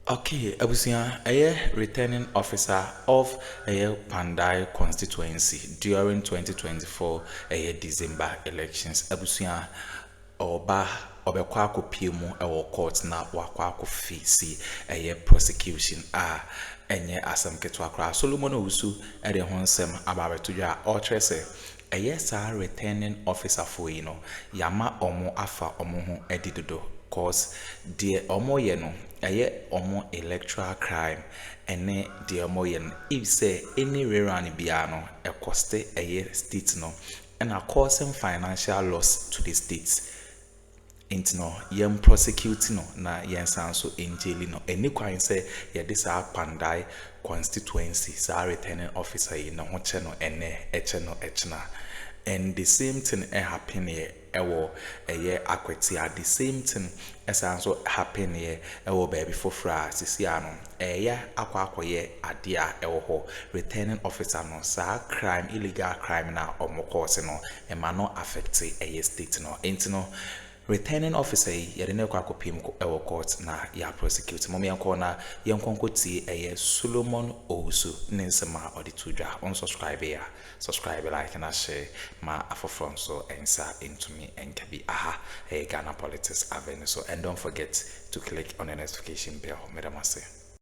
Okay, Abusia, a returning officer of a Kpandai constituency during 2024 December elections. Abusia, Oba obekwa akopie mu ewo court na wakwa akofisi prosecution enye asem keto akra Solomon Owusu de ho nsem ababetodwa a otrese sa returning officer for yama omo afa omo ho edidodo cause de omo ye no omo electoral crime ene de omo ye no if say any rerun bia no coste state no and causing financial loss to the states. Intino yem prosecute no na yen sanso enjeli no eni kwan se ye de sa Kpandai constituency sa returning officer yi na ho che no ene eche no echna and the same thing happen here ewo akweti at the same thing sanso happen here ewo baby for fra sisi ano akwakoye ade a ewo ho returning officer no sa crime illegal crime na omokose no ema no affect state no intino returning officer yede ne kwa kopim ewo court na ya prosecute mom yanko na yankonko ti Solomon Owusu ninsema oditudwa on subscribe like and share ma afofron so ensa into me enkabi Ghana Politics Avenue. So and don't forget to click on the notification bell. Madam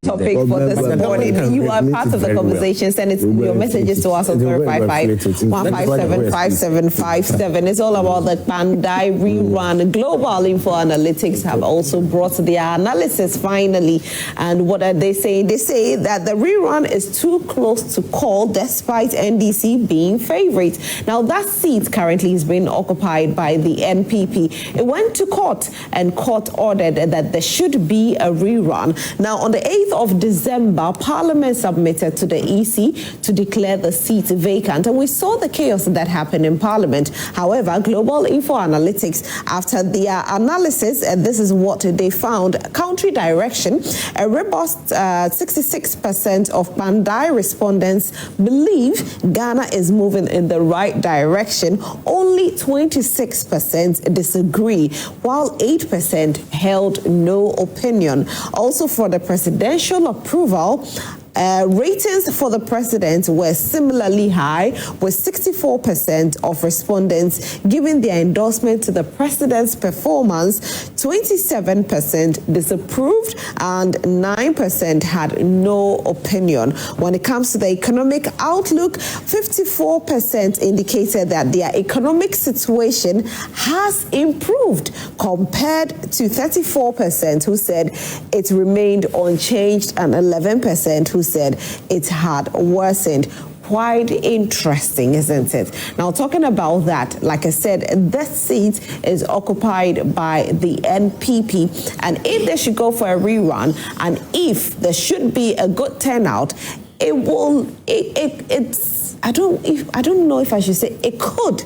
Topic for this morning. You are part of the conversation. Send your messages to us on 055-157-5757. It's all about the Kpandai rerun. Global Info Analytics have also brought their analysis finally. And what are they saying? They say that the rerun is too close to call despite NDC being favorite. Now that seat currently is being occupied by the NPP. It went to court and court ordered that there should be a rerun. Now on the 8th of December, Parliament submitted to the EC to declare the seat vacant, and we saw the chaos that happened in Parliament. However, Global Info Analytics, after their analysis, and this is what they found: country direction, a robust 66% of Kpandai respondents believe Ghana is moving in the right direction. Only 26% disagree, while 8% held no opinion. Also, for the presidential approval, ratings for the president were similarly high, with 64% of respondents giving their endorsement to the president's performance, 27% disapproved, and 9% had no opinion. When it comes to the economic outlook, 54% indicated that their economic situation has improved compared to 34% who said it remained unchanged and 11% who said it had worsened. Quite interesting, isn't it? Now, talking about that, like I said, this seat is occupied by the NPP, and if they should go for a rerun, and if there should be a good turnout, it will. It's. I don't know if I should say it could,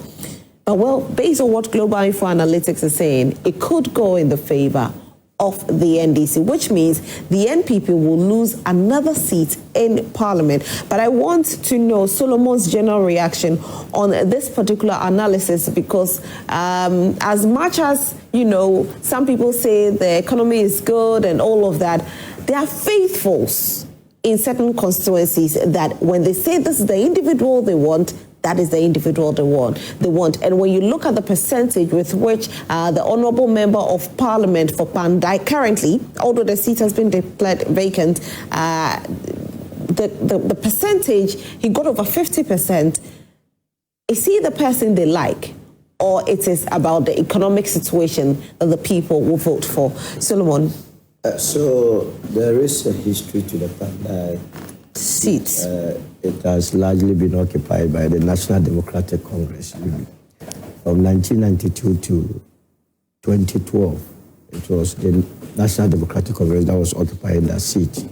but well, based on what Global Info Analytics is saying, it could go in the favor of the NDC, which means the NPP will lose another seat in Parliament. But I want to know Solomon's general reaction on this particular analysis, because as much as, some people say the economy is good and all of that, there are faithfuls in certain constituencies that when they say this is the individual they want, that is the individual they want. And when you look at the percentage with which the Honourable Member of Parliament for Kpandai currently, although the seat has been declared vacant, the percentage, he got over 50%. Is he the person they like, or it is about the economic situation that the people will vote for? Solomon. So there is a history to the Kpandai seats. It has largely been occupied by the National Democratic Congress. From 1992 to 2012, it was the National Democratic Congress that was occupying that seat.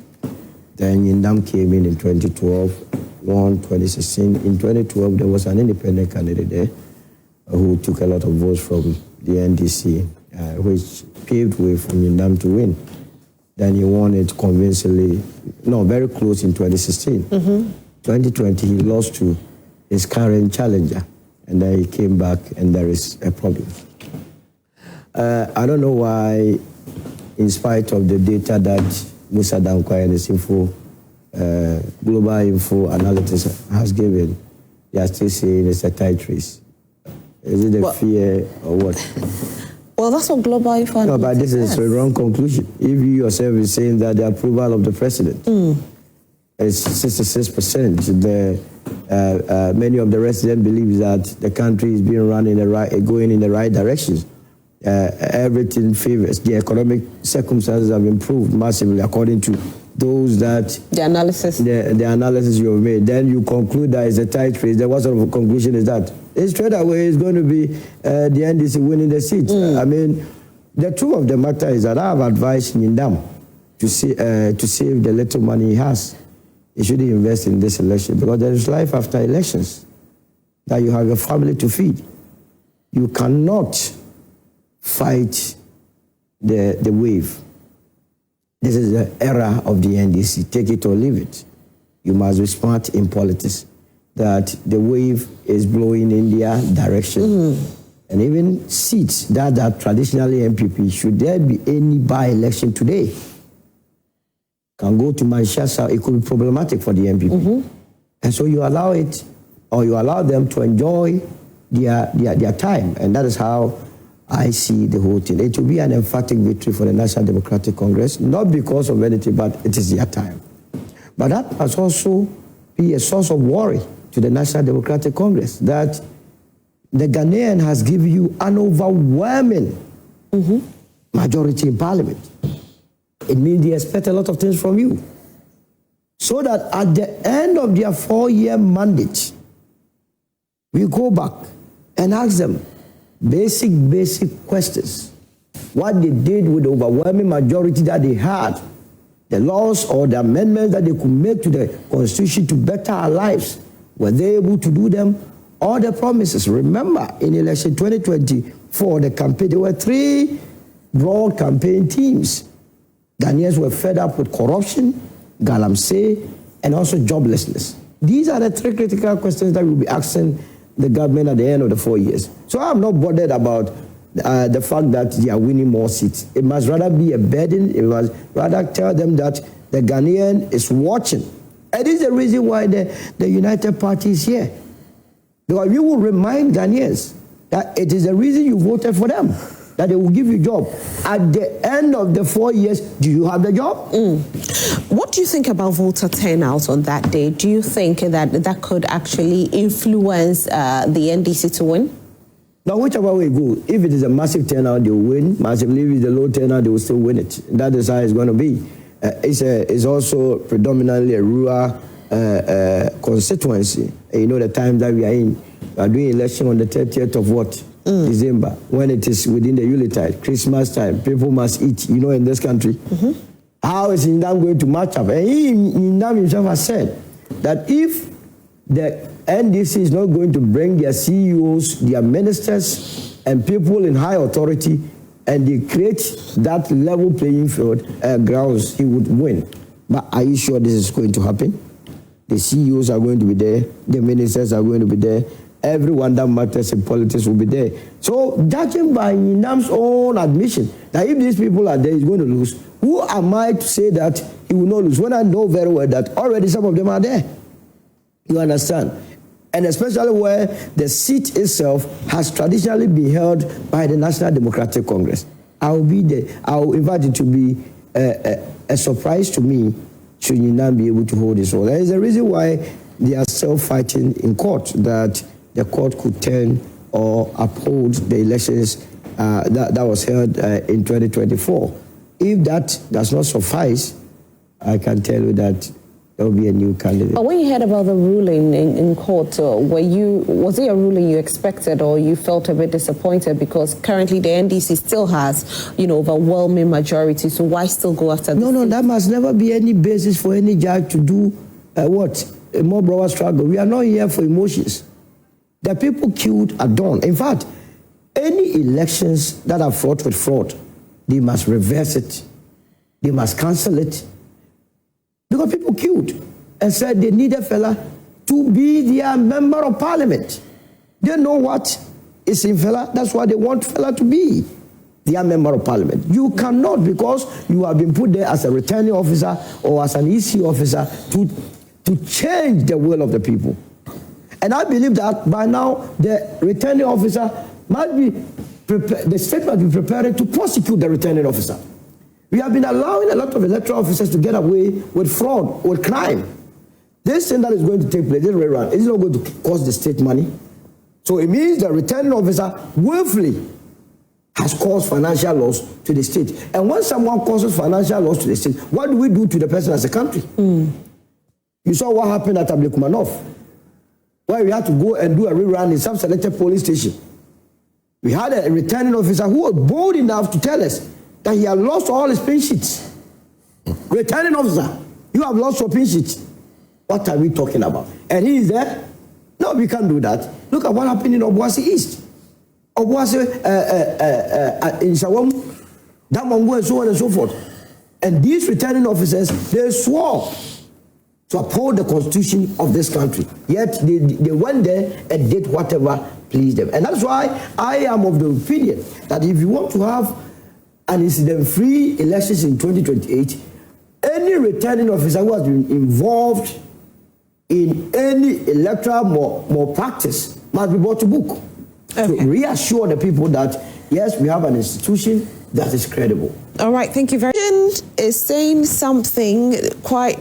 Then Yindam came in 2012, won 2016. In 2012, there was an independent candidate there who took a lot of votes from the NDC, which paved way for Yindam to win. Then he won it convincingly, very close in 2016. 2020, he lost to his current challenger, and then he came back, and there is a problem. I don't know why, in spite of the data that Musa Dankwai and his Global Info Analytics has given, they are still saying it's a tight race. Is it a fear or what? Well, that's what Global Info. No, but this is a wrong conclusion. If you yourself is saying that the approval of the president is 66%, many of the residents believe that the country is being run in the right, going in the right direction. Everything favors. The economic circumstances have improved massively according to those that the analysis you have made. Then you conclude that it's a tight race. Then what sort of conclusion is that? It's straight away it's going to be the NDC winning the seat. I mean, the truth of the matter is that I have advised Nyindam to save the little money he has. He shouldn't invest in this election because there is life after elections. That you have a family to feed. You cannot fight the wave. This is the era of the NDC. Take it or leave it. You must be smart in politics. That the wave is blowing in their direction. And even seats that are traditionally MPP, should there be any by-election today, can go to Manchester, it could be problematic for the MPP. And so you allow it, or you allow them to enjoy their time. And that is how I see the whole thing. It will be an emphatic victory for the National Democratic Congress, not because of anything, but it is their time. But that must also be a source of worry to the National Democratic Congress, that the Ghanaian has given you an overwhelming majority in Parliament. It means they expect a lot of things from you. So that at the end of their 4-year mandate, we go back and ask them basic questions. What they did with the overwhelming majority that they had, the laws or the amendments that they could make to the Constitution to better our lives, were they able to do them? All the promises. Remember, in election 2024, the campaign, there were 3 broad campaign themes. Ghanaians were fed up with corruption, galamsey, and also joblessness. These are the 3 critical questions that we'll be asking the government at the end of the 4 years. So I'm not bothered about the fact that they are winning more seats. It must rather be a burden. It must rather tell them that the Ghanaian is watching. And this is the reason why the United Party is here. Because we will remind Ghanaians that it is the reason you voted for them, that they will give you a job. At the end of the 4 years, do you have the job? What do you think about voter turnout on that day? Do you think that could actually influence the NDC to win? Now, whichever way it goes, if it is a massive turnout, they will win. Massively, if it's a low turnout, they will still win it. That is how it's going to be. It's also predominantly a rural constituency. You know the time that we are in. We are doing election on the 30th of what? December, when it is within the Yuletide, Christmas time. People must eat, you know, in this country. How is Nyindam going to match up? And Nyindam himself has said that if the NDC is not going to bring their CEOs, their ministers, and people in high authority, and they create that level playing field grounds, he would win. But are you sure this is going to happen? The CEOs are going to be there. The ministers are going to be there. Everyone that matters in politics will be there. So, judging by Nyindam's own admission that if these people are there, he's going to lose, who am I to say that he will not lose when I know very well that already some of them are there? You understand? And especially where the seat itself has traditionally been held by the National Democratic Congress. I will be there. I will invite it to be a surprise to me should Nyindam be able to hold his own. There is a reason why they are still fighting in court, that the court could turn or uphold the elections that was held in 2024. If that does not suffice, I can tell you that there will be a new candidate. But when you heard about the ruling in court, was it a ruling you expected, or you felt a bit disappointed because currently the NDC still has, overwhelming majority? So why still go after this? No, that must never be any basis for any judge to do a more broad struggle. We are not here for emotions. The people killed Addo. In fact, any elections that are fraught with fraud, they must reverse it. They must cancel it. Because people killed and said they need a fella to be their member of parliament. They know what is in fella. That's what they want fella to be. their member of parliament. You cannot, because you have been put there as a returning officer or as an EC officer to change the will of the people. And I believe that by now the returning officer must be the state must be prepared to prosecute the returning officer. We have been allowing a lot of electoral officers to get away with fraud, with crime. This thing that is going to take place, this rerun, is not going to cost the state money. So it means the returning officer willfully has caused financial loss to the state. And when someone causes financial loss to the state, what do we do to the person as a country? You saw what happened at Ablekumanov, where we had to go and do a rerun in some selected polling station. We had a returning officer who was bold enough to tell us that he had lost all his pin sheets. Returning officer, you have lost your pin sheets. What are we talking about? And he is there? No, we can't do that. Look at what happened in Obuasi East. Obuasi in Shawam, Damongo, and so on and so forth. And these returning officers, they swore to uphold the constitution of this country. Yet they went there and did whatever pleased them. And that's why I am of the opinion that if you want to have an incident-free elections in 2028, any returning officer who has been involved in any electoral malpractice must be brought to book. Okay. To reassure the people that, yes, we have an institution that is credible. All right, thank you very much. Is saying something quite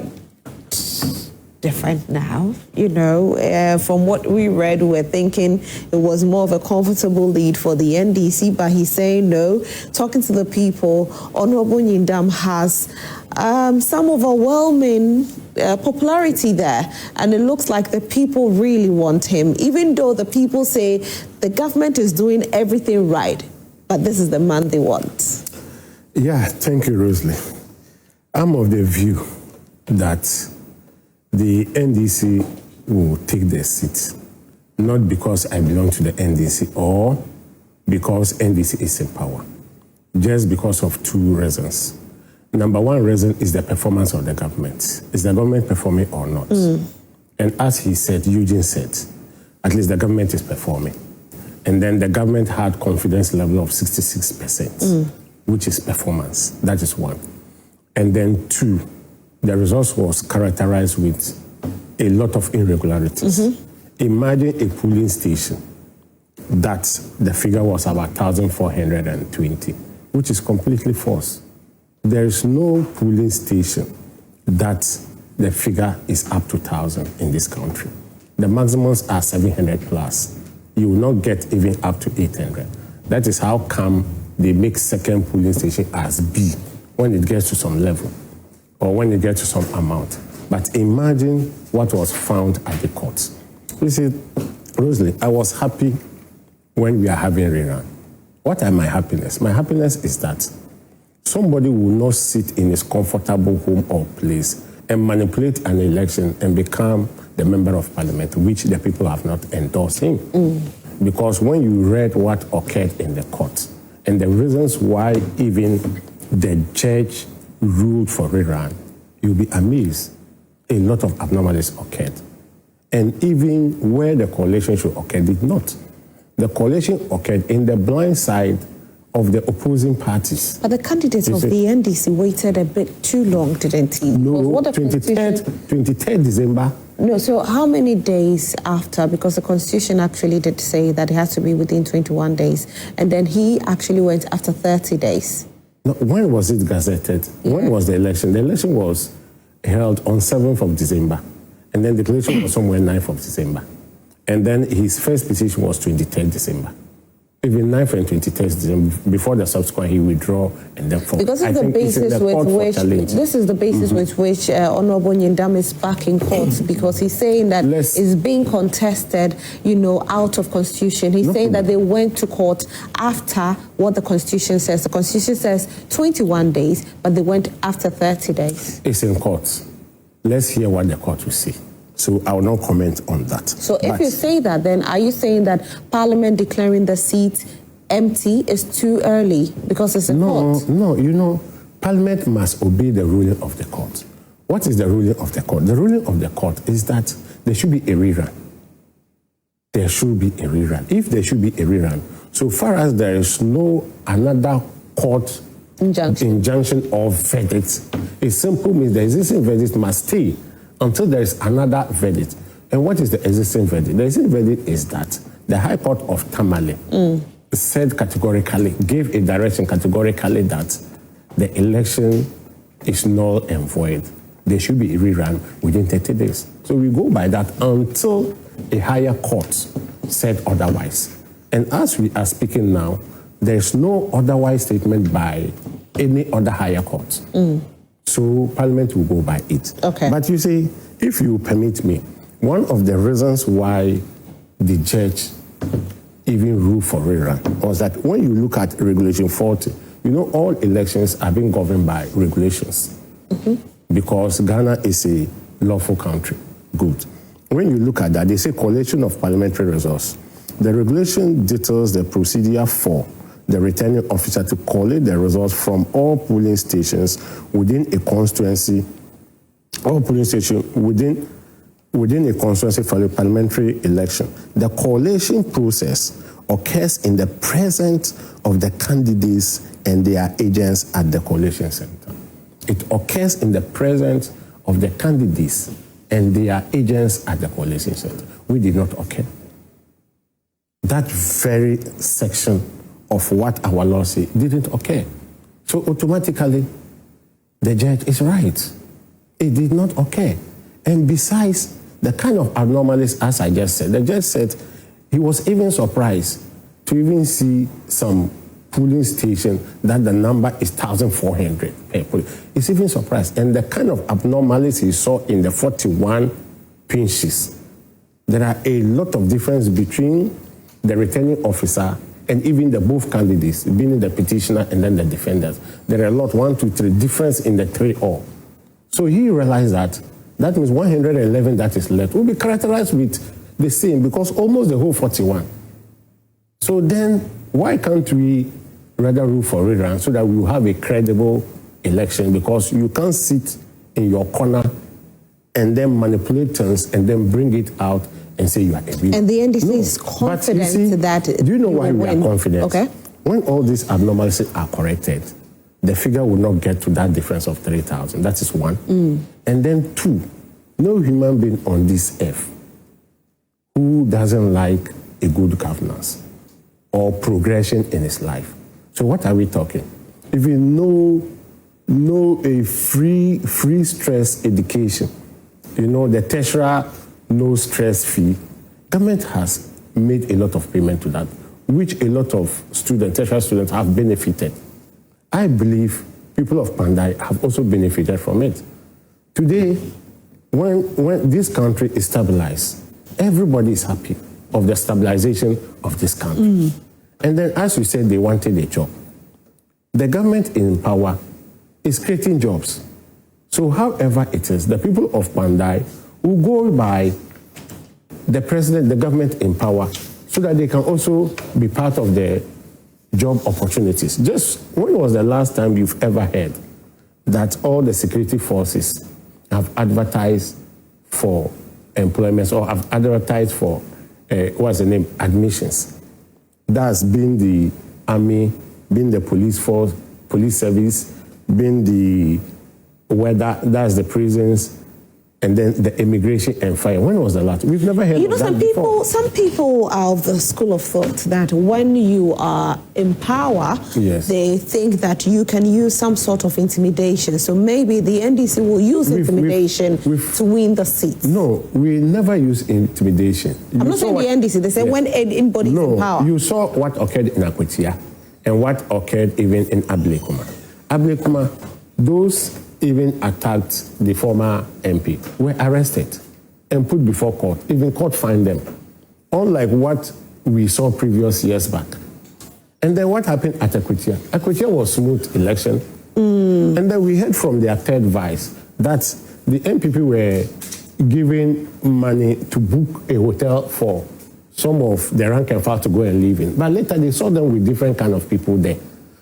different now, you know. From what we read, we're thinking it was more of a comfortable lead for the NDC, but he's saying no. Talking to the people, Honorable Nyindam has some overwhelming popularity there, and it looks like the people really want him, even though the people say the government is doing everything right, but this is the man they want. Yeah, thank you, Rosalie. I'm of the view that the NDC will take their seat, not because I belong to the NDC or because NDC is in power, just because of two reasons. Number one reason is the performance of the government. Is the government performing or not? And as he said, Eugene said, at least the government is performing. And then the government had confidence level of 66%, which is performance. That is one. And then two, the results was characterized with a lot of irregularities. Imagine a polling station that the figure was about 1,420, which is completely false. There is no polling station that the figure is up to 1,000 in this country. The maximums are 700 plus. You will not get even up to 800. That is how come they make second polling station as B when it gets to some level or when it gets to some amount. But imagine what was found at the courts. You see, Rosalie, I was happy when we are having rerun. What are my happiness? My happiness is that somebody will not sit in his comfortable home or place and manipulate an election and become the member of parliament, which the people have not endorsed him. Because when you read what occurred in the court and the reasons why even the judge ruled for rerun, you'll be amazed. A lot of abnormalities occurred. And even where the coalition should occur did not. The coalition occurred in the blind side of the opposing parties. But the candidates of the NDC waited a bit too long, didn't he? No, 23rd December. No, so how many days after? Because the Constitution actually did say that it has to be within 21 days. And then he actually went after 30 days. No, when was it gazetted? Yeah. When was the election? The election was held on 7th of December. And then the election was somewhere 9th of December. And then his first petition was 23rd December. Even 9th and 23rd December, before the subsequent, he withdraw and then for. Because this is the basis with which this is the basis with which Honorable Nyindam is back in court, because he's saying that it's being contested, you know, out of Constitution. He's saying that they went to court after what the Constitution says. The Constitution says 21 days, but they went after 30 days. It's in court. Let's hear what the court will say. So I will not comment on that. So if you say that, then are you saying that Parliament declaring the seat empty is too early because it's a court? No, you know, Parliament must obey the ruling of the court. What is the ruling of the court? The ruling of the court is that there should be a rerun. There should be a rerun. If there should be a rerun, So far as there is no another court injunction or verdict, it simply means the existing verdict must stay until there is another verdict. And what is the existing verdict? The existing verdict is that the High Court of Tamale said categorically, gave a direction categorically that the election is null and void. They should be rerun within 30 days. So we go by that until a higher court said otherwise. And as we are speaking now, there's no otherwise statement by any other higher court. So Parliament will go by it. Okay. But you see, if you permit me, one of the reasons why the judge even ruled for rerun was that when you look at Regulation 40, you know all elections are being governed by regulations because Ghana is a lawful country. Good. When you look at that, they say collation of parliamentary results. The regulation details the procedure for the returning officer to collate the results from all polling stations within a constituency, within a constituency for a parliamentary election. The collation process occurs in the presence of the candidates and their agents at the collation center. It occurs in the presence of the candidates and their agents at the collation center. We did not occur. That very section of what our law says didn't occur. So automatically, the judge is right. It did not occur. And besides, the kind of anomalies, as I just said, the judge said he was even surprised to even see some polling station that the number is 1,400 per polling. He's even surprised. And the kind of abnormalities he saw in the 41 pinches, there are a lot of difference between the returning officer and even the both candidates, being the petitioner and then the defenders. There are a lot, 1, 2, 3, difference in the 3 all. So he realized that means 111 that is left will be characterized with the same because almost the whole 41. So then why can't we rather rule for rerun so that we will have a credible election, because you can't sit in your corner and then manipulate things and then bring it out and say you are a winner. And the NDC is confident that do you know why we are confident? Okay. When all these abnormalities are corrected, the figure will not get to that difference of 3,000. That is one. And then two, no human being on this earth who doesn't like a good governance or progression in his life. So what are we talking? If you know a free stress education, you know the tertiary no stress fee, government has made a lot of payment to that, which a lot of students, tertiary students have benefited. I believe people of Kpandai have also benefited from it. Today, when this country is stabilized, everybody is happy of the stabilization of this country. And then, as we said, they wanted a job. The government in power is creating jobs. So however it is, the people of Kpandai will go by the president, the government in power, so that they can also be part of the job opportunities. Just when was the last time you've ever heard that all the security forces have advertised for employment or have advertised for, admissions? That's been the army, been the police force, police service, been the weather, that's the prisons, and then the immigration and fire. When was the last? We've never heard of that before. Some people are of the school of thought that when you are in power, they think that you can use some sort of intimidation. So maybe the NDC will use intimidation to win the seat. No, we never use intimidation. I'm not saying the NDC. They say when anybody's in power. You saw what occurred in Akuffo and what occurred even in Ablekuma. Those even attacked the former MP, were arrested and put before court. Even court fined them. Unlike what we saw previous years back. And then what happened at Akuffo? Akuffo was smooth election. And then we heard from their third vice that the MPP were giving money to book a hotel for some of the rank and file to go and live in. But later they saw them with different kind of people there.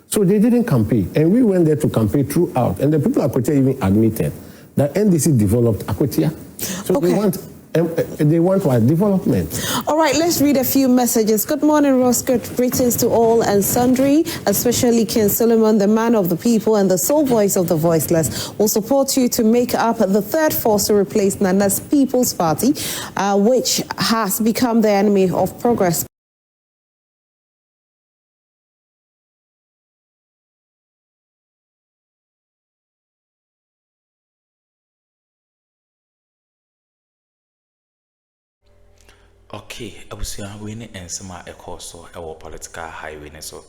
So they didn't campaign, and we went there to campaign throughout. And the people of Akuffo even admitted that NDC developed Akuffo. So they want They want what? Development. All right, let's read a few messages. Good morning, Ross. Good greetings to all and sundry, especially King Solomon, the man of the people and the sole voice of the voiceless. Will support you to make up the third force to replace Nana's People's Party, which has become the enemy of progress. Okay, abusia we ne ensema ekoso ewo political highway ne so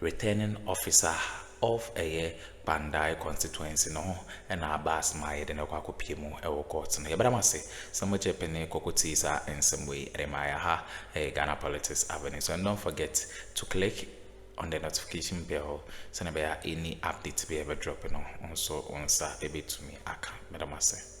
returning officer of Kpandai constituency no and abas my de kwako piemu ewo court no yebra mase some jepene kokoti sa ensem we remaya ha Ghana Politics Avenue. So and don't forget to click on the notification bell so na be any update be ever drop no on so on sa ebe to me aka medamase.